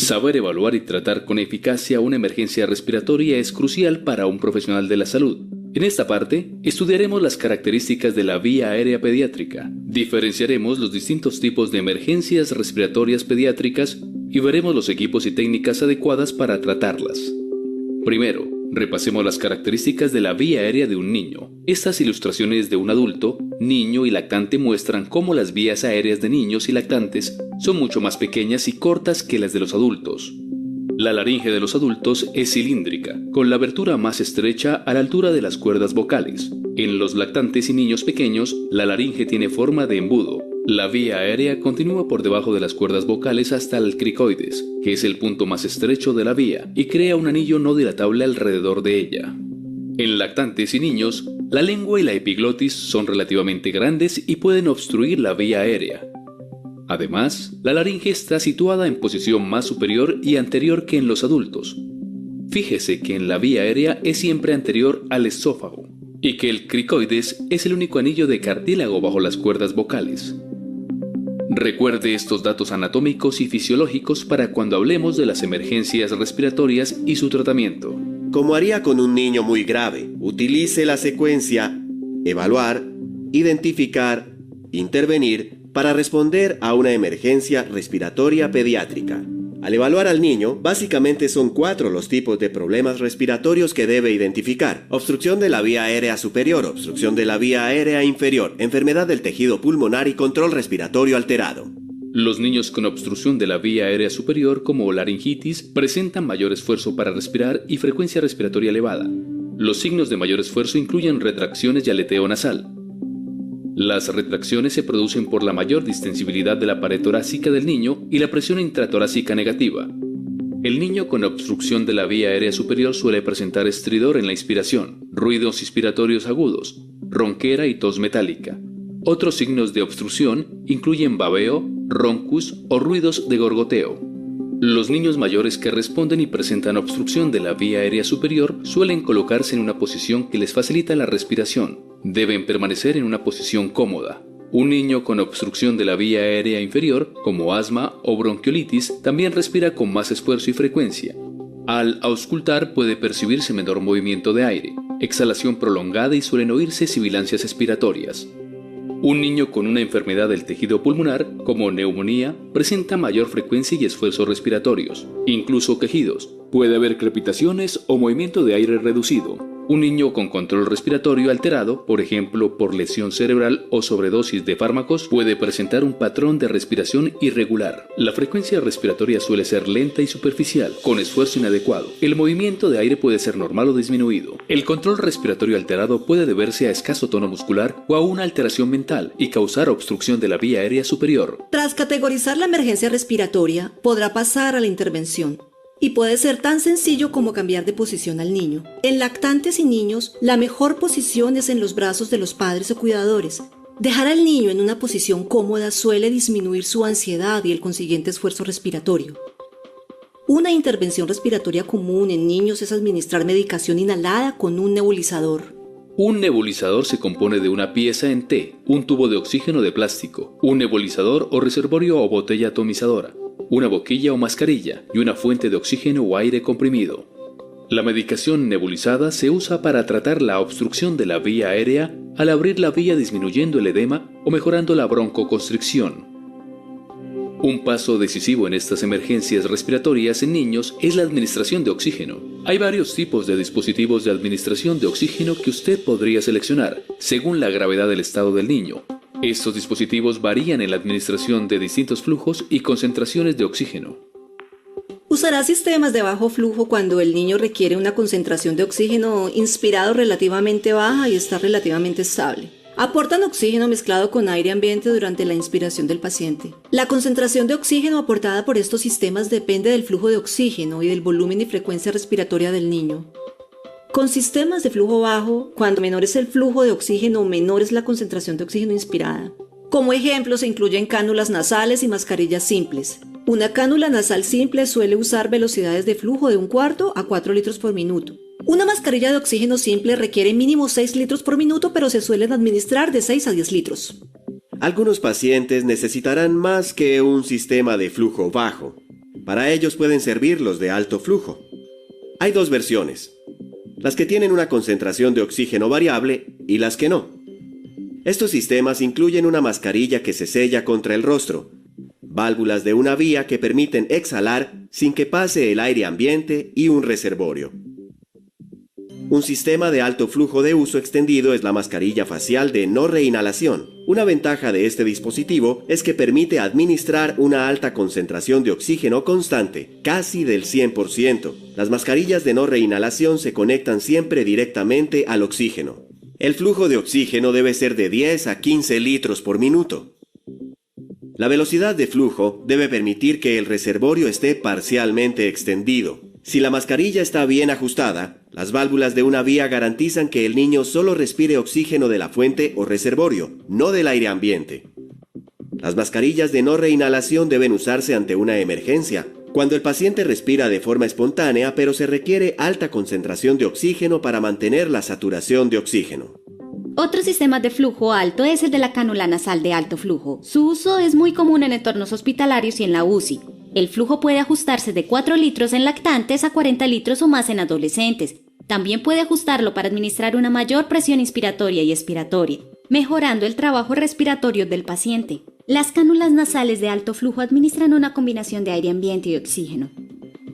Saber evaluar y tratar con eficacia una emergencia respiratoria es crucial para un profesional de la salud. En esta parte, estudiaremos las características de la vía aérea pediátrica, diferenciaremos los distintos tipos de emergencias respiratorias pediátricas y veremos los equipos y técnicas adecuadas para tratarlas. Primero, repasemos las características de la vía aérea de un niño. Estas ilustraciones de un adulto, niño y lactante muestran cómo las vías aéreas de niños y lactantes son mucho más pequeñas y cortas que las de los adultos. La laringe de los adultos es cilíndrica, con la abertura más estrecha a la altura de las cuerdas vocales. En los lactantes y niños pequeños, la laringe tiene forma de embudo. La vía aérea continúa por debajo de las cuerdas vocales hasta el cricoides, que es el punto más estrecho de la vía, y crea un anillo no dilatable alrededor de ella. En lactantes y niños, la lengua y la epiglotis son relativamente grandes y pueden obstruir la vía aérea. Además, la laringe está situada en posición más superior y anterior que en los adultos. Fíjese que en la vía aérea es siempre anterior al esófago, y que el cricoides es el único anillo de cartílago bajo las cuerdas vocales. Recuerde estos datos anatómicos y fisiológicos para cuando hablemos de las emergencias respiratorias y su tratamiento. Como haría con un niño muy grave, utilice la secuencia evaluar, identificar, intervenir para responder a una emergencia respiratoria pediátrica. Al evaluar al niño, básicamente son 4 los tipos de problemas respiratorios que debe identificar: obstrucción de la vía aérea superior, obstrucción de la vía aérea inferior, enfermedad del tejido pulmonar y control respiratorio alterado. Los niños con obstrucción de la vía aérea superior, como laringitis, presentan mayor esfuerzo para respirar y frecuencia respiratoria elevada. Los signos de mayor esfuerzo incluyen retracciones y aleteo nasal. Las retracciones se producen por la mayor distensibilidad de la pared torácica del niño y la presión intratorácica negativa. El niño con obstrucción de la vía aérea superior suele presentar estridor en la inspiración, ruidos inspiratorios agudos, ronquera y tos metálica. Otros signos de obstrucción incluyen babeo, roncus o ruidos de gorgoteo. Los niños mayores que responden y presentan obstrucción de la vía aérea superior suelen colocarse en una posición que les facilita la respiración. Deben permanecer en una posición cómoda. Un niño con obstrucción de la vía aérea inferior, como asma o bronquiolitis, también respira con más esfuerzo y frecuencia. Al auscultar puede percibirse menor movimiento de aire, exhalación prolongada y suelen oírse sibilancias expiratorias. Un niño con una enfermedad del tejido pulmonar, como neumonía, presenta mayor frecuencia y esfuerzos respiratorios, incluso quejidos. Puede haber crepitaciones o movimiento de aire reducido. Un niño con control respiratorio alterado, por ejemplo por lesión cerebral o sobredosis de fármacos, puede presentar un patrón de respiración irregular. La frecuencia respiratoria suele ser lenta y superficial, con esfuerzo inadecuado. El movimiento de aire puede ser normal o disminuido. El control respiratorio alterado puede deberse a escaso tono muscular o a una alteración mental y causar obstrucción de la vía aérea superior. Tras categorizar la emergencia respiratoria, podrá pasar a la intervención. Y puede ser tan sencillo como cambiar de posición al niño. En lactantes y niños, la mejor posición es en los brazos de los padres o cuidadores. Dejar al niño en una posición cómoda suele disminuir su ansiedad y el consiguiente esfuerzo respiratorio. Una intervención respiratoria común en niños es administrar medicación inhalada con un nebulizador. Un nebulizador se compone de una pieza en T, un tubo de oxígeno de plástico, un nebulizador o reservorio o botella atomizadora, una boquilla o mascarilla y una fuente de oxígeno o aire comprimido. La medicación nebulizada se usa para tratar la obstrucción de la vía aérea al abrir la vía disminuyendo el edema o mejorando la broncoconstricción. Un paso decisivo en estas emergencias respiratorias en niños es la administración de oxígeno. Hay varios tipos de dispositivos de administración de oxígeno que usted podría seleccionar, según la gravedad del estado del niño. Estos dispositivos varían en la administración de distintos flujos y concentraciones de oxígeno. Usará sistemas de bajo flujo cuando el niño requiere una concentración de oxígeno inspirado relativamente baja y está relativamente estable. Aportan oxígeno mezclado con aire ambiente durante la inspiración del paciente. La concentración de oxígeno aportada por estos sistemas depende del flujo de oxígeno y del volumen y frecuencia respiratoria del niño. Con sistemas de flujo bajo, cuando menor es el flujo de oxígeno, menor es la concentración de oxígeno inspirada. Como ejemplo, se incluyen cánulas nasales y mascarillas simples. Una cánula nasal simple suele usar velocidades de flujo de 1/4 a 4 litros por minuto. Una mascarilla de oxígeno simple requiere mínimo 6 litros por minuto, pero se suelen administrar de 6 a 10 litros. Algunos pacientes necesitarán más que un sistema de flujo bajo. Para ellos pueden servir los de alto flujo. Hay dos versiones, las que tienen una concentración de oxígeno variable y las que no. Estos sistemas incluyen una mascarilla que se sella contra el rostro, válvulas de una vía que permiten exhalar sin que pase el aire ambiente y un reservorio. Un sistema de alto flujo de uso extendido es la mascarilla facial de no reinhalación. Una ventaja de este dispositivo es que permite administrar una alta concentración de oxígeno constante, casi del 100%. Las mascarillas de no reinhalación se conectan siempre directamente al oxígeno. El flujo de oxígeno debe ser de 10 a 15 litros por minuto. La velocidad de flujo debe permitir que el reservorio esté parcialmente extendido. Si la mascarilla está bien ajustada, las válvulas de una vía garantizan que el niño solo respire oxígeno de la fuente o reservorio, no del aire ambiente. Las mascarillas de no reinhalación deben usarse ante una emergencia, cuando el paciente respira de forma espontánea, pero se requiere alta concentración de oxígeno para mantener la saturación de oxígeno. Otro sistema de flujo alto es el de la cánula nasal de alto flujo. Su uso es muy común en entornos hospitalarios y en la UCI. El flujo puede ajustarse de 4 litros en lactantes a 40 litros o más en adolescentes. También puede ajustarlo para administrar una mayor presión inspiratoria y expiratoria, mejorando el trabajo respiratorio del paciente. Las cánulas nasales de alto flujo administran una combinación de aire ambiente y oxígeno.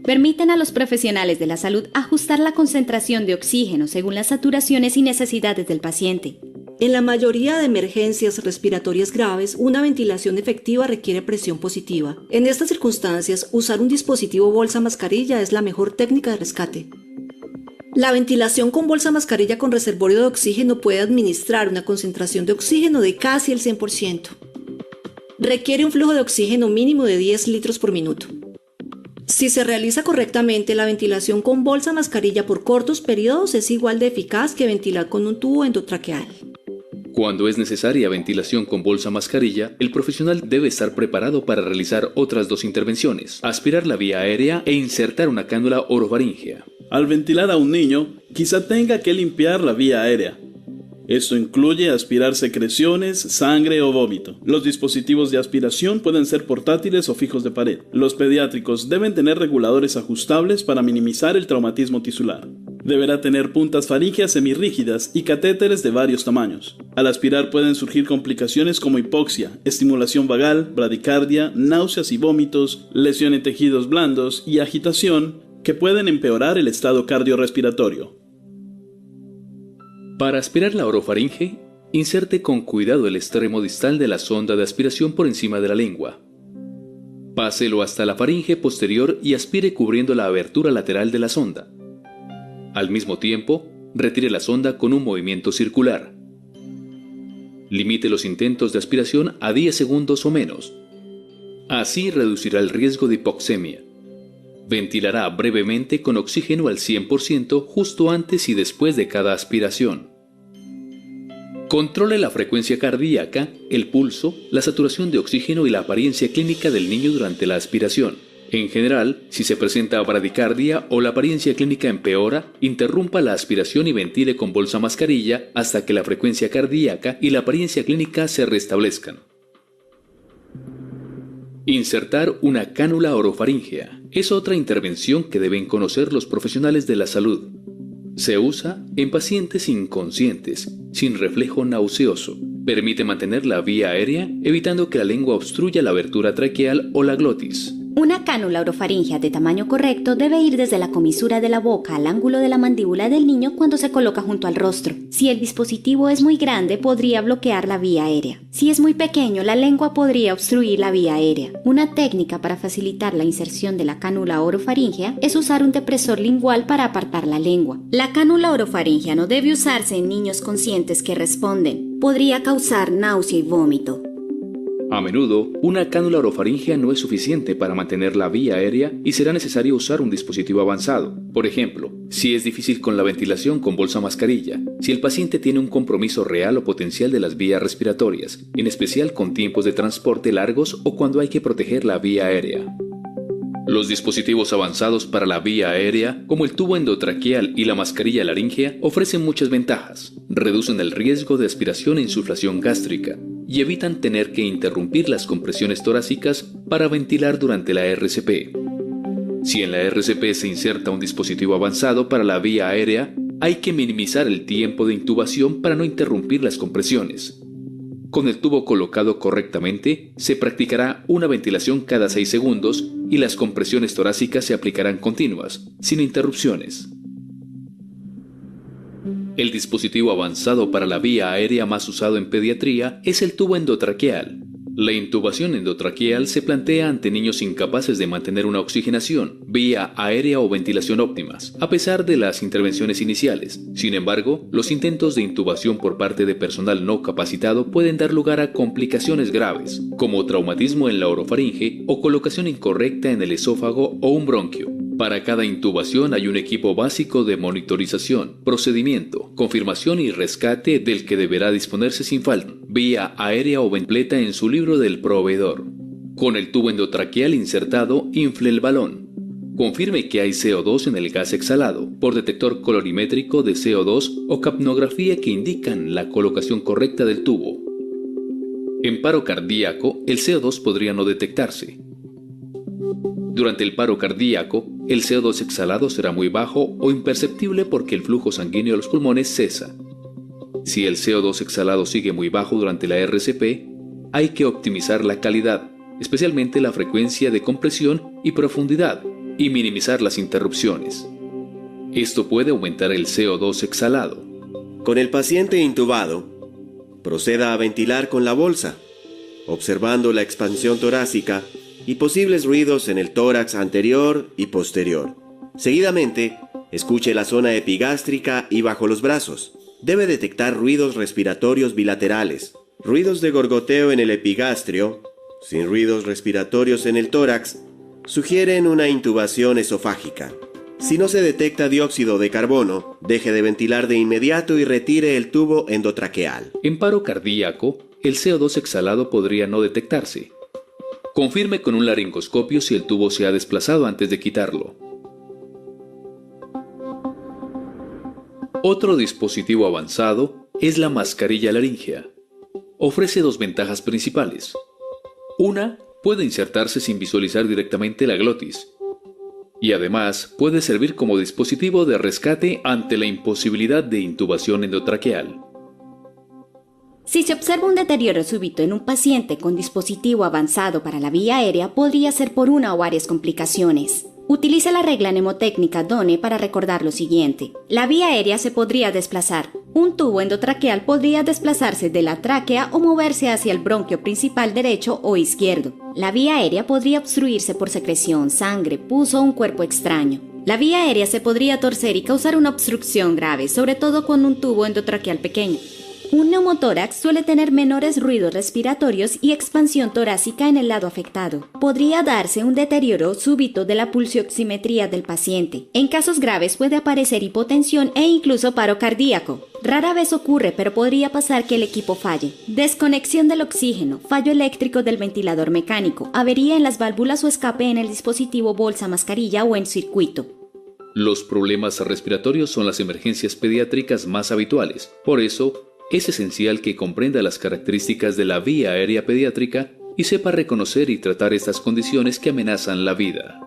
Permiten a los profesionales de la salud ajustar la concentración de oxígeno según las saturaciones y necesidades del paciente. En la mayoría de emergencias respiratorias graves, una ventilación efectiva requiere presión positiva. En estas circunstancias, usar un dispositivo bolsa mascarilla es la mejor técnica de rescate. La ventilación con bolsa mascarilla con reservorio de oxígeno puede administrar una concentración de oxígeno de casi el 100%. Requiere un flujo de oxígeno mínimo de 10 litros por minuto. Si se realiza correctamente, la ventilación con bolsa mascarilla por cortos periodos es igual de eficaz que ventilar con un tubo endotraqueal. Cuando es necesaria ventilación con bolsa mascarilla, el profesional debe estar preparado para realizar otras dos intervenciones: aspirar la vía aérea e insertar una cánula orofaríngea. Al ventilar a un niño, quizá tenga que limpiar la vía aérea. Esto incluye aspirar secreciones, sangre o vómito. Los dispositivos de aspiración pueden ser portátiles o fijos de pared. Los pediátricos deben tener reguladores ajustables para minimizar el traumatismo tisular. Deberá tener puntas faríngeas semirrígidas y catéteres de varios tamaños. Al aspirar pueden surgir complicaciones como hipoxia, estimulación vagal, bradicardia, náuseas y vómitos, lesión en tejidos blandos y agitación que pueden empeorar el estado cardiorrespiratorio. Para aspirar la orofaringe, inserte con cuidado el extremo distal de la sonda de aspiración por encima de la lengua. Páselo hasta la faringe posterior y aspire cubriendo la abertura lateral de la sonda. Al mismo tiempo, retire la sonda con un movimiento circular. Limite los intentos de aspiración a 10 segundos o menos. Así reducirá el riesgo de hipoxemia. Ventilará brevemente con oxígeno al 100% justo antes y después de cada aspiración. Controle la frecuencia cardíaca, el pulso, la saturación de oxígeno y la apariencia clínica del niño durante la aspiración. En general, si se presenta bradicardia o la apariencia clínica empeora, interrumpa la aspiración y ventile con bolsa mascarilla hasta que la frecuencia cardíaca y la apariencia clínica se restablezcan. Insertar una cánula orofaríngea es otra intervención que deben conocer los profesionales de la salud. Se usa en pacientes inconscientes, sin reflejo nauseoso. Permite mantener la vía aérea, evitando que la lengua obstruya la abertura traqueal o la glotis. Una cánula orofaríngea de tamaño correcto debe ir desde la comisura de la boca al ángulo de la mandíbula del niño cuando se coloca junto al rostro. Si el dispositivo es muy grande, podría bloquear la vía aérea. Si es muy pequeño, la lengua podría obstruir la vía aérea. Una técnica para facilitar la inserción de la cánula orofaríngea es usar un depresor lingual para apartar la lengua. La cánula orofaríngea no debe usarse en niños conscientes que responden. Podría causar náusea y vómito. A menudo, una cánula orofaríngea no es suficiente para mantener la vía aérea y será necesario usar un dispositivo avanzado. Por ejemplo, si es difícil con la ventilación con bolsa mascarilla, si el paciente tiene un compromiso real o potencial de las vías respiratorias, en especial con tiempos de transporte largos o cuando hay que proteger la vía aérea. Los dispositivos avanzados para la vía aérea, como el tubo endotraqueal y la mascarilla laríngea, ofrecen muchas ventajas. Reducen el riesgo de aspiración e insuflación gástrica y evitan tener que interrumpir las compresiones torácicas para ventilar durante la RCP. Si en la RCP se inserta un dispositivo avanzado para la vía aérea, hay que minimizar el tiempo de intubación para no interrumpir las compresiones. Con el tubo colocado correctamente, se practicará una ventilación cada 6 segundos y las compresiones torácicas se aplicarán continuas, sin interrupciones. El dispositivo avanzado para la vía aérea más usado en pediatría es el tubo endotraqueal. La intubación endotraqueal se plantea ante niños incapaces de mantener una oxigenación, vía aérea o ventilación óptimas, a pesar de las intervenciones iniciales. Sin embargo, los intentos de intubación por parte de personal no capacitado pueden dar lugar a complicaciones graves, como traumatismo en la orofaringe o colocación incorrecta en el esófago o un bronquio. Para cada intubación hay un equipo básico de monitorización, procedimiento, confirmación y rescate del que deberá disponerse sin falta, vía aérea o ventileta en su libro del proveedor. Con el tubo endotraqueal insertado, infle el balón. Confirme que hay CO2 en el gas exhalado, por detector colorimétrico de CO2 o capnografía que indican la colocación correcta del tubo. En paro cardíaco, el CO2 podría no detectarse. Durante el paro cardíaco, el CO2 exhalado será muy bajo o imperceptible porque el flujo sanguíneo a los pulmones cesa. Si el CO2 exhalado sigue muy bajo durante la RCP, hay que optimizar la calidad, especialmente la frecuencia de compresión y profundidad, y minimizar las interrupciones. Esto puede aumentar el CO2 exhalado. Con el paciente intubado, proceda a ventilar con la bolsa, observando la expansión torácica y posibles ruidos en el tórax anterior y posterior. Seguidamente, escuche la zona epigástrica y bajo los brazos. Debe detectar ruidos respiratorios bilaterales, ruidos de gorgoteo en el epigastrio, sin ruidos respiratorios en el tórax, sugieren una intubación esofágica. Si no se detecta dióxido de carbono, deje de ventilar de inmediato y retire el tubo endotraqueal. En paro cardíaco, el CO2 exhalado podría no detectarse. Confirme con un laringoscopio si el tubo se ha desplazado antes de quitarlo. Otro dispositivo avanzado es la mascarilla laríngea. Ofrece dos ventajas principales. Una, puede insertarse sin visualizar directamente la glotis. Y además puede servir como dispositivo de rescate ante la imposibilidad de intubación endotraqueal. Si se observa un deterioro súbito en un paciente con dispositivo avanzado para la vía aérea, podría ser por una o varias complicaciones. Utilice la regla mnemotécnica DONE para recordar lo siguiente. La vía aérea se podría desplazar. Un tubo endotraqueal podría desplazarse de la tráquea o moverse hacia el bronquio principal derecho o izquierdo. La vía aérea podría obstruirse por secreción, sangre, pus o un cuerpo extraño. La vía aérea se podría torcer y causar una obstrucción grave, sobre todo con un tubo endotraqueal pequeño. Un neumotórax suele tener menores ruidos respiratorios y expansión torácica en el lado afectado. Podría darse un deterioro súbito de la pulsioximetría del paciente. En casos graves puede aparecer hipotensión e incluso paro cardíaco. Rara vez ocurre, pero podría pasar que el equipo falle. Desconexión del oxígeno, fallo eléctrico del ventilador mecánico, avería en las válvulas o escape en el dispositivo bolsa mascarilla o en circuito. Los problemas respiratorios son las emergencias pediátricas más habituales. Por eso, es esencial que comprenda las características de la vía aérea pediátrica y sepa reconocer y tratar estas condiciones que amenazan la vida.